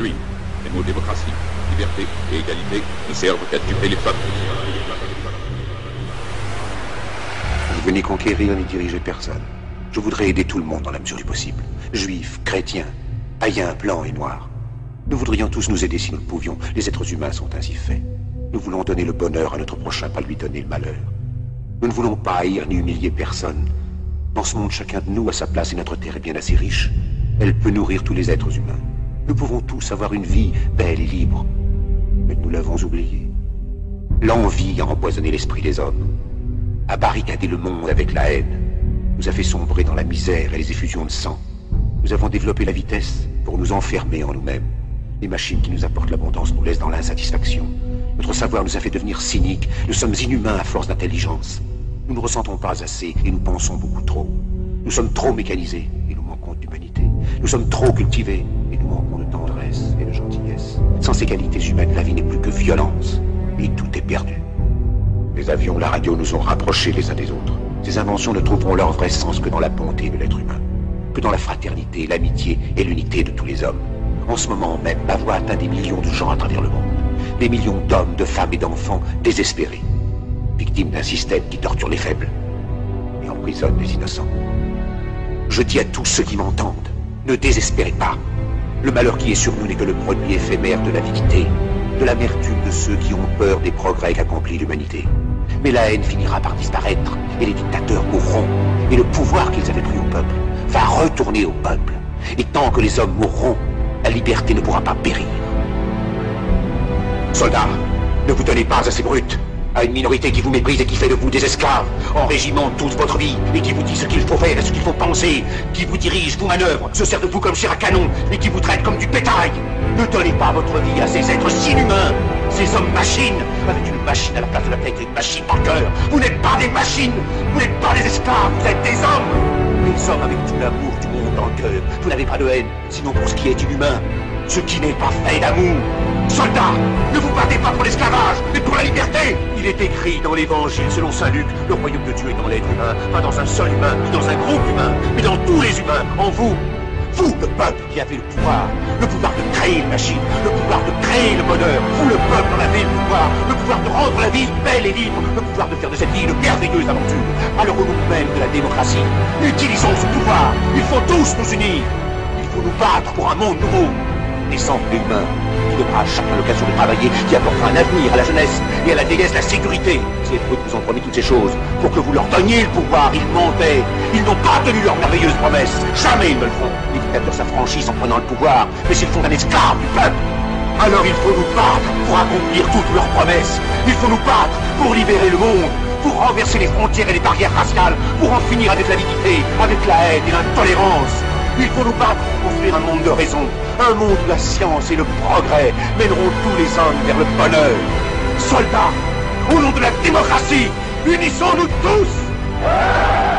Aujourd'hui, les mots démocratie, liberté et égalité ne servent qu'à duper les peuples. Vous venez conquérir ni diriger personne. Je voudrais aider tout le monde dans la mesure du possible. Juifs, chrétiens, païens, blancs et noirs. Nous voudrions tous nous aider si nous le pouvions. Les êtres humains sont ainsi faits. Nous voulons donner le bonheur à notre prochain, pas lui donner le malheur. Nous ne voulons pas haïr ni humilier personne. Dans ce monde, chacun de nous a sa place et notre terre est bien assez riche. Elle peut nourrir tous les êtres humains. Nous pouvons tous avoir une vie belle et libre. Mais nous l'avons oublié. L'envie a empoisonné l'esprit des hommes, a barricadé le monde avec la haine, nous a fait sombrer dans la misère et les effusions de sang. Nous avons développé la vitesse pour nous enfermer en nous-mêmes. Les machines qui nous apportent l'abondance nous laissent dans l'insatisfaction. Notre savoir nous a fait devenir cyniques. Nous sommes inhumains à force d'intelligence. Nous ne ressentons pas assez et nous pensons beaucoup trop. Nous sommes trop mécanisés et nous manquons d'humanité. Nous sommes trop cultivés et nous manquons de tendresse et de gentillesse. Sans ces qualités humaines, la vie n'est plus que violence et tout est perdu. Les avions, la radio nous ont rapprochés les uns des autres. Ces inventions ne trouveront leur vrai sens que dans la bonté de l'être humain, que dans la fraternité, l'amitié et l'unité de tous les hommes. En ce moment même, ma voix atteint des millions de gens à travers le monde. Des millions d'hommes, de femmes et d'enfants désespérés, victimes d'un système qui torture les faibles et emprisonne les innocents. Je dis à tous ceux qui m'entendent, ne désespérez pas. Le malheur qui est sur nous n'est que le produit éphémère de l'avidité, de l'amertume de ceux qui ont peur des progrès qu'accomplit l'humanité. Mais la haine finira par disparaître, et les dictateurs mourront, et le pouvoir qu'ils avaient pris au peuple va retourner au peuple. Et tant que les hommes mourront, la liberté ne pourra pas périr. Soldats, ne vous donnez pas à ces brutes, à une minorité qui vous méprise et qui fait de vous des esclaves, en régiment toute votre vie, et qui vous dit ce qu'il faut faire et ce qu'il faut penser, qui vous dirige, vous manœuvre, se sert de vous comme chair à canon, et qui vous traite comme du bétail. Ne donnez pas votre vie à ces êtres si inhumains, ces hommes-machines, avec une machine à la place de la tête et une machine par cœur. Vous n'êtes pas des machines, vous n'êtes pas des esclaves, vous êtes des hommes. Des hommes avec tout l'amour du monde dans le cœur. Vous n'avez pas de haine, sinon pour ce qui est inhumain, ce qui n'est pas fait d'amour. Soldats, ne vous battez pas pour l'esclavage, mais pour la liberté. Il est écrit dans l'évangile selon saint Luc, le royaume de Dieu est dans l'être humain, pas dans un seul humain, ni dans un groupe humain, mais dans tous les humains, en vous. Vous, le peuple qui avez le pouvoir de créer une machine, le pouvoir de créer le bonheur. Vous, le peuple, en avez le pouvoir de rendre la vie belle et libre, le pouvoir de faire de cette vie une merveilleuse aventure. Alors au nom même de la démocratie, utilisons ce pouvoir. Il faut tous nous unir. Il faut nous battre pour un monde nouveau, décent et humain, qui donnera à chacun l'occasion de travailler, qui apportera un avenir à la jeunesse et à la vieillesse la sécurité. Ces brutes vous ont promis toutes ces choses pour que vous leur donniez le pouvoir. Ils mentaient. Ils n'ont pas tenu leurs merveilleuses promesses. Jamais ils ne le feront. Les dictateurs s'affranchissent en prenant le pouvoir, mais s'ils font un esclave du peuple, alors il faut nous battre pour accomplir toutes leurs promesses. Il faut nous battre pour libérer le monde, pour renverser les frontières et les barrières raciales, pour en finir avec l'avidité, avec la haine et l'intolérance. Il faut nous battre pour construire un monde de raison, un monde où la science et le progrès mèneront tous les hommes vers le bonheur. Soldats, au nom de la démocratie, unissons-nous tous!